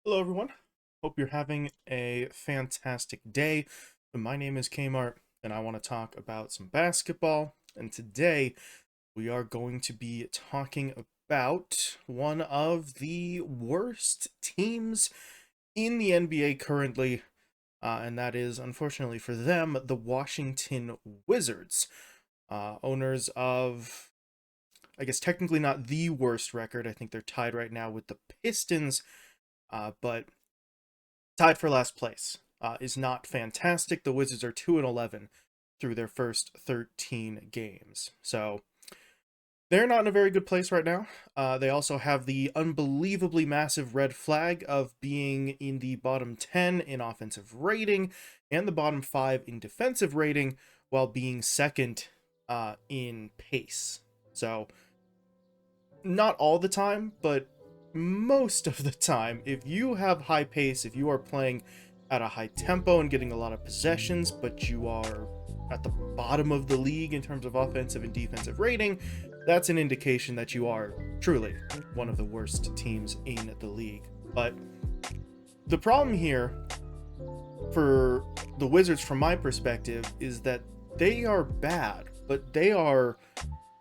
Hello, everyone. Hope you're having a fantastic day. My name is Kmart, and I want to talk about some basketball. And today we are going to be talking about one of the worst teams in the NBA currently, and that is, unfortunately for them, the Washington Wizards. Owners of, I guess, technically not the worst record. I think they're tied right now with the Pistons, but tied for last place. Is not fantastic. The Wizards are 2-11 through their first 13 games. So they're not in a very good place right now. They also have the unbelievably massive red flag of being in the bottom 10 in offensive rating and the bottom 5 in defensive rating while being second in pace. So not all the time, but most of the time, if you have high pace, if you are playing at a high tempo and getting a lot of possessions, but you are at the bottom of the league in terms of offensive and defensive rating, that's an indication that you are truly one of the worst teams in the league. But the problem here for the Wizards, from my perspective, is that they are bad, but they are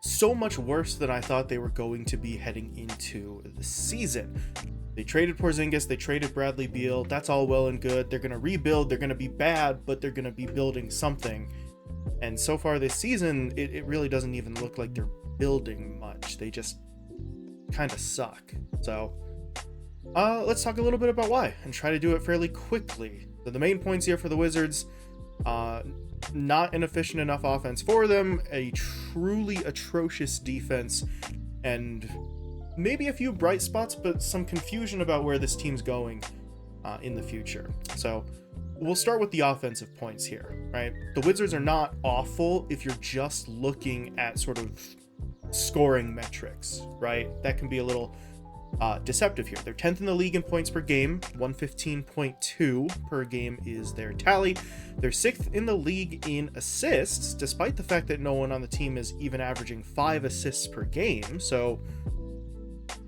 so much worse than I thought they were going to be heading into the season. They traded Porzingis, they traded Bradley Beal. That's all well and good. They're going to rebuild. They're going to be bad, but they're going to be building something. And so far this season, it really doesn't even look like they're building much. They just kind of suck. So let's talk a little bit about why and try to do it fairly quickly. So the main points here for the Wizards, not an efficient enough offense for them, a truly atrocious defense, and maybe a few bright spots, but some confusion about where this team's going in the future. So we'll start with the offensive points here, right? The Wizards are not awful if you're just looking at sort of scoring metrics, right? That can be a little deceptive here. They're 10th in the league in points per game. 115.2 per game is their tally. They're 6th in the league in assists, despite the fact that no one on the team is even averaging 5 assists per game. So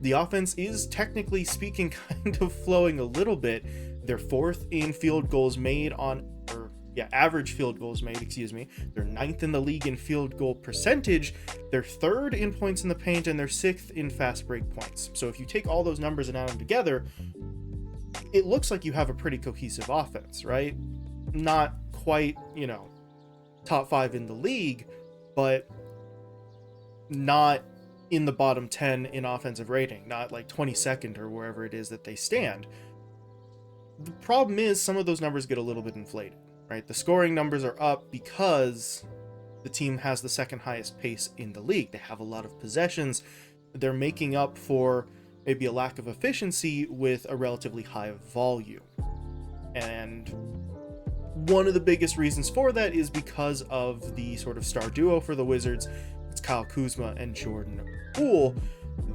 the offense is, technically speaking, kind of flowing a little bit. They're 4th in field goals made average field goals made, They're 9th in the league in field goal percentage. They're 3rd in points in the paint, and they're 6th in fast break points. So if you take all those numbers and add them together, it looks like you have a pretty cohesive offense, right? Not quite, top 5 in the league, but not in the bottom 10 in offensive rating, not like 22nd or wherever it is that they stand. The problem is some of those numbers get a little bit inflated, right? The scoring numbers are up because the team has the second highest pace in the league. They have a lot of possessions. They're making up for maybe a lack of efficiency with a relatively high volume. And one of the biggest reasons for that is because of the sort of star duo for the Wizards. It's Kyle Kuzma and Jordan Poole.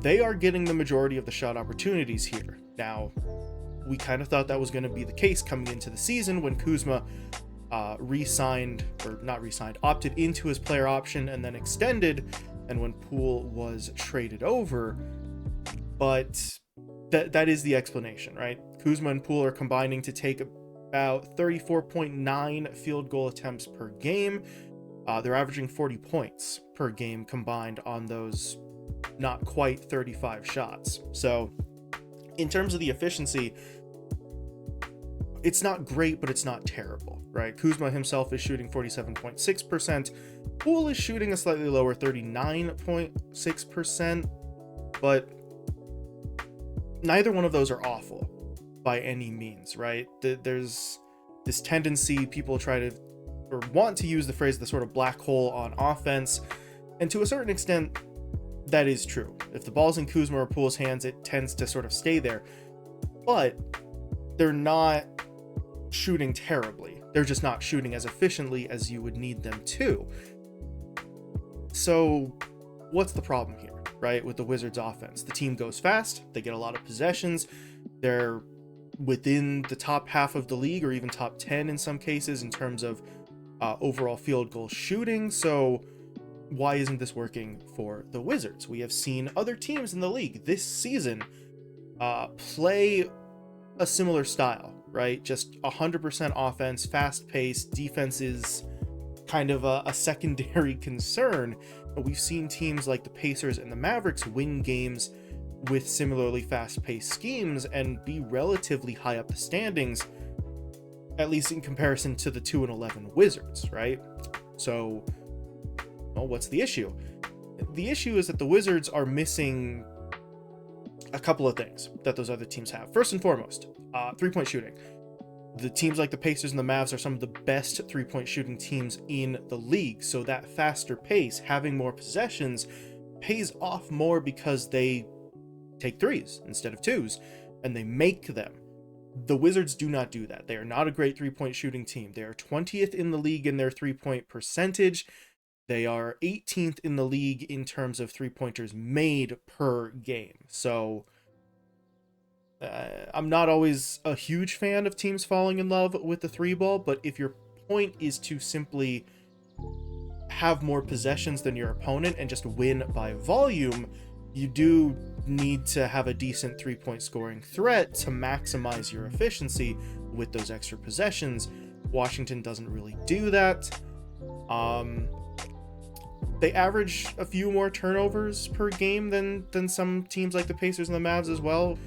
They are getting the majority of the shot opportunities here. Now, we kind of thought that was going to be the case coming into the season when Kuzma opted into his player option and then extended, and when Poole was traded over. But that is the explanation, right? Kuzma and Poole are combining to take about 34.9 field goal attempts per game. They're averaging 40 points per game combined on those not quite 35 shots. So in terms of the efficiency, it's not great, but it's not terrible, right? Kuzma himself is shooting 47.6%. Poole is shooting a slightly lower 39.6%, but neither one of those are awful by any means, right? There's this tendency, people try to or want to use the phrase the sort of black hole on offense, and to a certain extent, that is true. If the ball's in Kuzma or Poole's hands, it tends to sort of stay there. But they're not shooting terribly. They're just not shooting as efficiently as you would need them to. So what's the problem here, right, with the Wizards offense? The team goes fast. They get a lot of possessions. They're within the top half of the league, or even top 10 in some cases, in terms of overall field goal shooting. So why isn't this working for the Wizards? We have seen other teams in the league this season play a similar style, right? Just 100% offense, fast-paced. Defense is kind of a secondary concern. But we've seen teams like the Pacers and the Mavericks win games with similarly fast-paced schemes and be relatively high up the standings, at least in comparison to the 2-11 Wizards, right? So, well, what's the issue? The issue is that the Wizards are missing a couple of things that those other teams have. First and foremost, three-point shooting. The teams like the Pacers and the Mavs are some of the best three-point shooting teams in the league, so that faster pace, having more possessions, pays off more because they take threes instead of twos, and they make them. The Wizards do not do that. They are not a great three-point shooting team. They are 20th in the league in their three-point percentage. They are 18th in the league in terms of three-pointers made per game. So I'm not always a huge fan of teams falling in love with the three ball, but if your point is to simply have more possessions than your opponent and just win by volume, you do need to have a decent three-point scoring threat to maximize your efficiency with those extra possessions. Washington doesn't really do that. They average a few more turnovers per game than some teams like the Pacers and the Mavs as well.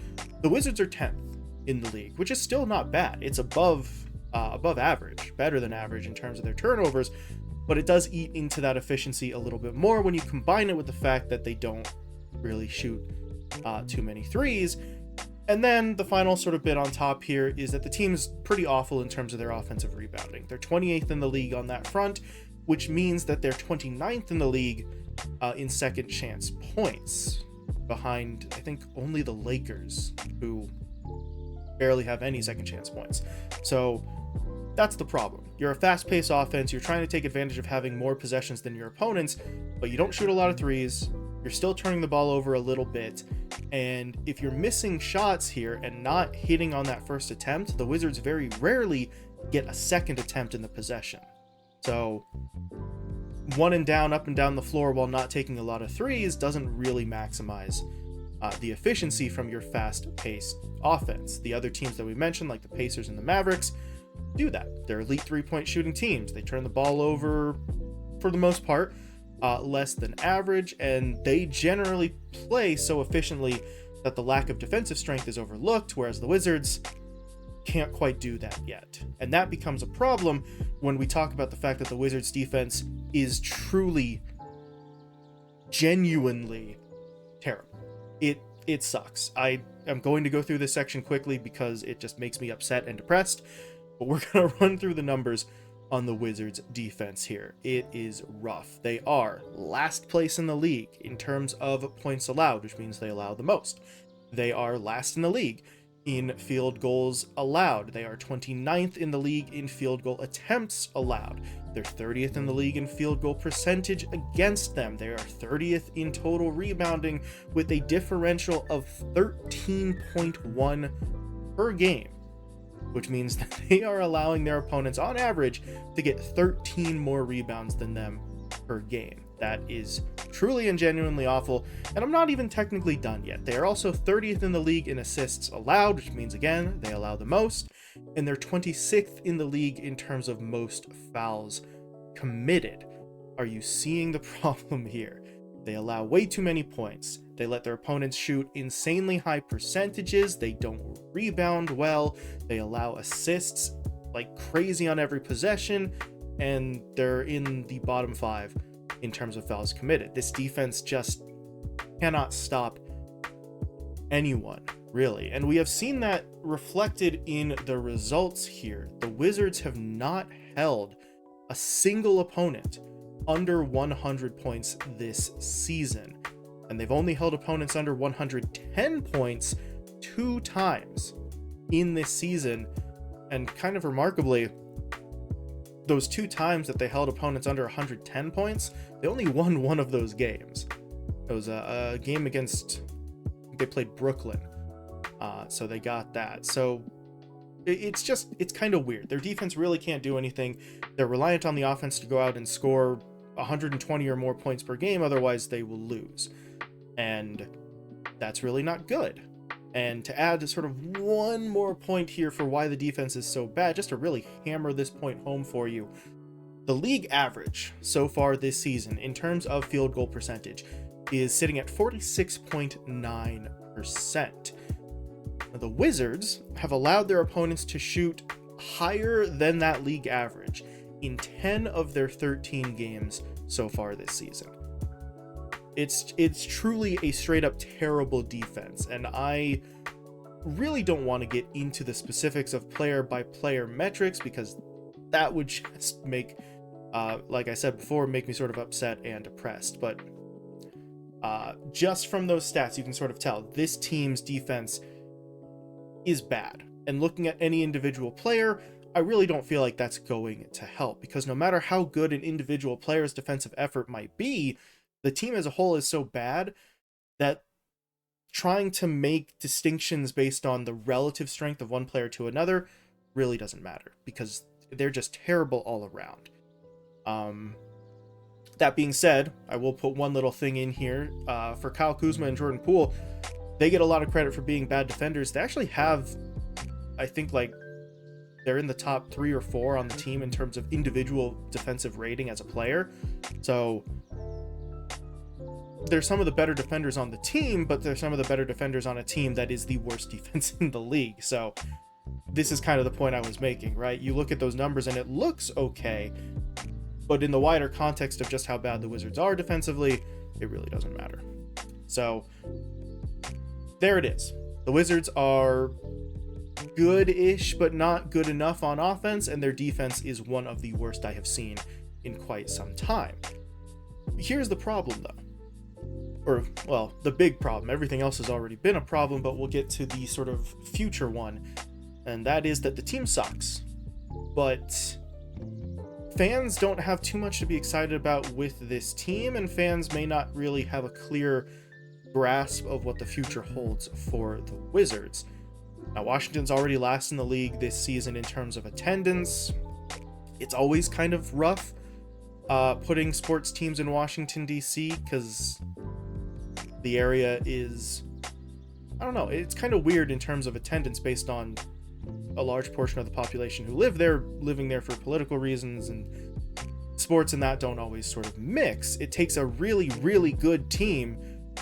The Wizards are 10th in the league, which is still not bad. It's above average, better than average in terms of their turnovers, but it does eat into that efficiency a little bit more when you combine it with the fact that they don't really shoot too many threes. And then the final sort of bit on top here is that the team's pretty awful in terms of their offensive rebounding. They're 28th in the league on that front, which means that they're 29th in the league in second chance points, behind, I think, only the Lakers, who barely have any second chance points. So that's the problem. You're a fast-paced offense. You're trying to take advantage of having more possessions than your opponents, but you don't shoot a lot of threes. You're still turning the ball over a little bit. And if you're missing shots here and not hitting on that first attempt, the Wizards very rarely get a second attempt in the possession. So one and down, up and down the floor while not taking a lot of threes doesn't really maximize the efficiency from your fast-paced offense. The other teams that we mentioned, like the Pacers and the Mavericks, do that. They're elite three-point shooting teams. They turn the ball over, for the most part, less than average, and they generally play so efficiently that the lack of defensive strength is overlooked, whereas the Wizards can't quite do that yet. And that becomes a problem when we talk about the fact that the Wizards defense is truly, genuinely terrible. It sucks. I am going to go through this section quickly because it just makes me upset and depressed, but we're going to run through the numbers on the Wizards defense here. It is rough. They are last place in the league in terms of points allowed, which means they allow the most. They are last in the league in field goals allowed. They are 29th in the league in field goal attempts allowed. They're 30th in the league in field goal percentage against them. They are 30th in total rebounding with a differential of 13.1 per game, which means that they are allowing their opponents on average to get 13 more rebounds than them per game. That is truly and genuinely awful, and I'm not even technically done yet. They are also 30th in the league in assists allowed, which means, again, they allow the most, and they're 26th in the league in terms of most fouls committed. Are you seeing the problem here? They allow way too many points. They let their opponents shoot insanely high percentages. They don't rebound well. They allow assists like crazy on every possession, and they're in the bottom 5 in terms of fouls committed. This defense just cannot stop anyone, really. And we have seen that reflected in the results here. The Wizards have not held a single opponent under 100 points this season, and they've only held opponents under 110 points 2 times in this season. And kind of remarkably, those 2 times that they held opponents under 110 points, they only won one of those games. It was a game against, they played Brooklyn, so they got that. So it's kind of weird. Their defense really can't do anything. They're reliant on the offense to go out and score 120 or more points per game, otherwise they will lose. And that's really not good. And to add sort of one more point here for why the defense is so bad, just to really hammer this point home for you, the league average so far this season in terms of field goal percentage is sitting at 46.9%. The Wizards have allowed their opponents to shoot higher than that league average in 10 of their 13 games so far this season. It's truly a straight up terrible defense, and I really don't want to get into the specifics of player by player metrics because that would just make, like I said before, make me sort of upset and depressed. But just from those stats, you can sort of tell this team's defense is bad. And looking at any individual player, I really don't feel like that's going to help, because no matter how good an individual player's defensive effort might be, the team as a whole is so bad that trying to make distinctions based on the relative strength of one player to another really doesn't matter, because they're just terrible all around. That being said, I will put one little thing in here. For Kyle Kuzma and Jordan Poole, they get a lot of credit for being bad defenders. They actually have, I think, like, they're in the top 3 or 4 on the team in terms of individual defensive rating as a player. So they're some of the better defenders on the team, but they're some of the better defenders on a team that is the worst defense in the league. So this is kind of the point I was making, right? You look at those numbers and it looks okay, but in the wider context of just how bad the Wizards are defensively, it really doesn't matter. So there it is. The Wizards are good-ish, but not good enough on offense, and their defense is one of the worst I have seen in quite some time. Here's the problem, though. Or, well, the big problem. Everything else has already been a problem, but we'll get to the sort of future one, and that is that the team sucks. But fans don't have too much to be excited about with this team, and fans may not really have a clear grasp of what the future holds for the Wizards. Now, Washington's already last in the league this season in terms of attendance. It's always kind of rough putting sports teams in Washington, D.C., because the area is, I don't know, it's kind of weird in terms of attendance based on a large portion of the population who live there, living there for political reasons, and sports and that don't always sort of mix. It takes a really, really good team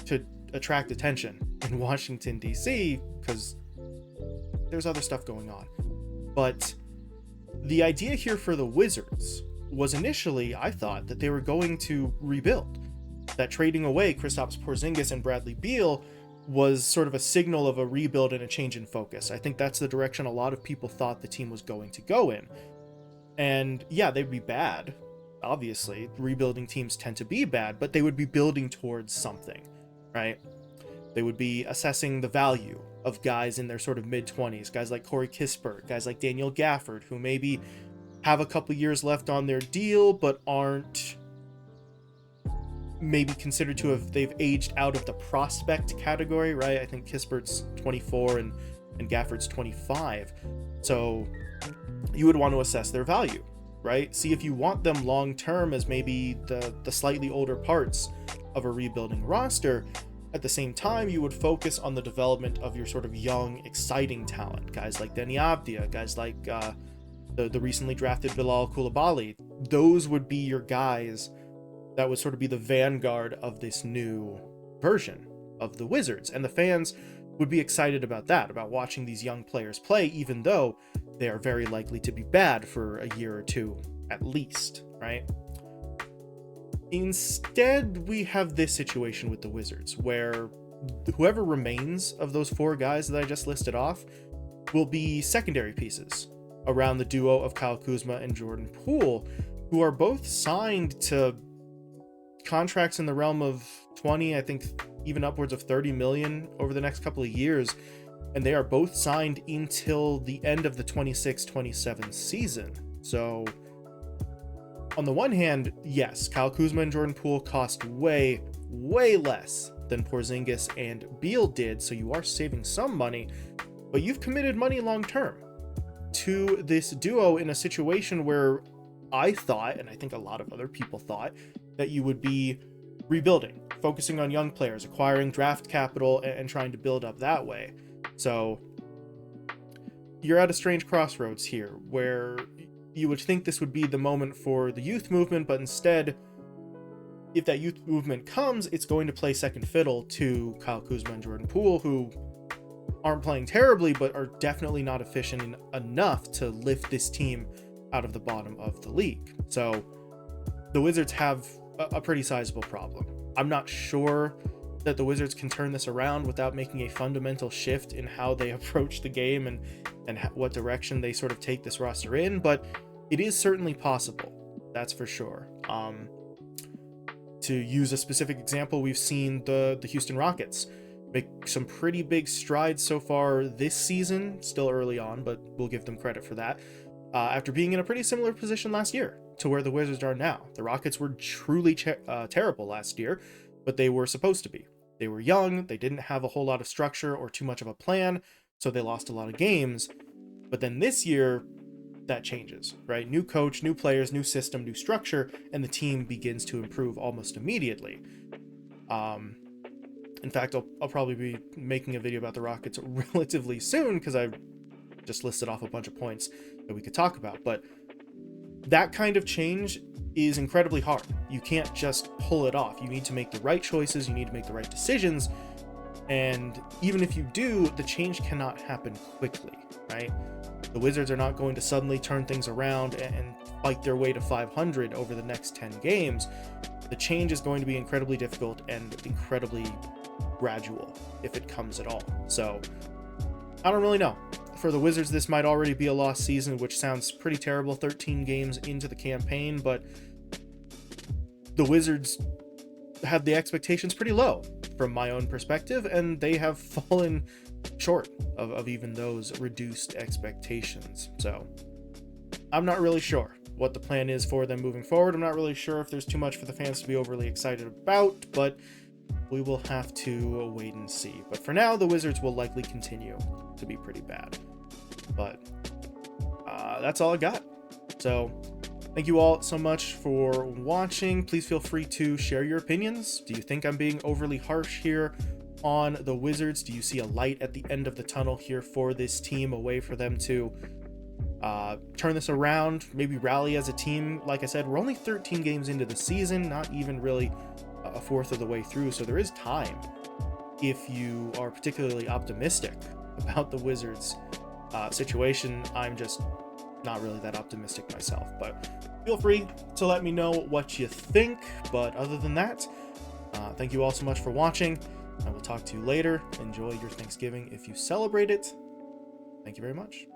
to attract attention in Washington, D.C., because there's other stuff going on. But the idea here for the Wizards was initially, I thought, that they were going to rebuild. That trading away Kristaps, Porzingis, and Bradley Beal was sort of a signal of a rebuild and a change in focus. I think that's the direction a lot of people thought the team was going to go in. And yeah, they'd be bad. Obviously, rebuilding teams tend to be bad, but they would be building towards something, right? They would be assessing the value of guys in their sort of mid-20s, guys like Corey Kispert, guys like Daniel Gafford, who maybe have a couple years left on their deal, but aren't maybe considered to have, they've aged out of the prospect category, right? I think Kispert's 24 and Gafford's 25. So you would want to assess their value, right? See if you want them long-term as maybe the slightly older parts of a rebuilding roster. At the same time, you would focus on the development of your sort of young, exciting talent. Guys like Deni Avdija, guys like the recently drafted Bilal Coulibaly. Those would be your guys that would sort of be the vanguard of this new version of the Wizards. And the fans would be excited about that, about watching these young players play, even though they are very likely to be bad for a year or two at least, right? Instead, we have this situation with the Wizards, where whoever remains of those 4 guys that I just listed off will be secondary pieces around the duo of Kyle Kuzma and Jordan Poole, who are both signed to contracts in the realm of 20, I think even upwards of 30 million over the next couple of years, and they are both signed until the end of the 26-27 season. So on the one hand, yes, Kyle Kuzma and Jordan Poole cost way, way less than Porzingis and Beal did, so you are saving some money, but you've committed money long-term to this duo in a situation where I thought, and I think a lot of other people thought, that you would be rebuilding, focusing on young players, acquiring draft capital, and trying to build up that way. So you're at a strange crossroads here, where you would think this would be the moment for the youth movement, but instead, if that youth movement comes, it's going to play second fiddle to Kyle Kuzma and Jordan Poole, who aren't playing terribly, but are definitely not efficient enough to lift this team out of the bottom of the league. So the Wizards have a pretty sizable problem. I'm not sure that the Wizards can turn this around without making a fundamental shift in how they approach the game and what direction they sort of take this roster in, but it is certainly possible. That's for sure. To use a specific example, we've seen the Houston Rockets make some pretty big strides so far this season, still early on, but we'll give them credit for that, after being in a pretty similar position last year to where the Wizards are now. The Rockets were truly terrible last year, but they were supposed to be. They were young, they didn't have a whole lot of structure or too much of a plan, so they lost a lot of games. But then this year, that changes, right? New coach, new players, new system, new structure, and the team begins to improve almost immediately. In fact, I'll probably be making a video about the Rockets relatively soon, because I just listed off a bunch of points that we could talk about. But that kind of change is incredibly hard. You can't just pull it off. You need to make the right choices, you need to make the right decisions, and even if you do, the change cannot happen quickly, right? The Wizards are not going to suddenly turn things around and fight their way to 500 over the next 10 games. The change is going to be incredibly difficult and incredibly gradual, if it comes at all. So I don't really know. For the Wizards, this might already be a lost season, which sounds pretty terrible 13 games into the campaign, but the Wizards had the expectations pretty low from my own perspective, and they have fallen short of even those reduced expectations. So I'm not really sure what the plan is for them moving forward. I'm not really sure if there's too much for the fans to be overly excited about, but we will have to wait and see. But for now, the Wizards will likely continue to be pretty bad. But that's all I got. So thank you all so much for watching. Please feel free to share your opinions. Do you think I'm being overly harsh here on the Wizards? Do you see a light at the end of the tunnel here for this team, a way for them to turn this around, maybe rally as a team? Like I said, we're only 13 games into the season, not even really a fourth of the way through, so there is time if you are particularly optimistic about the Wizards situation. I'm just not really that optimistic myself, but feel free to let me know what you think. But other than that, thank you all so much for watching. I will talk to you later. Enjoy your Thanksgiving if you celebrate it. Thank you very much.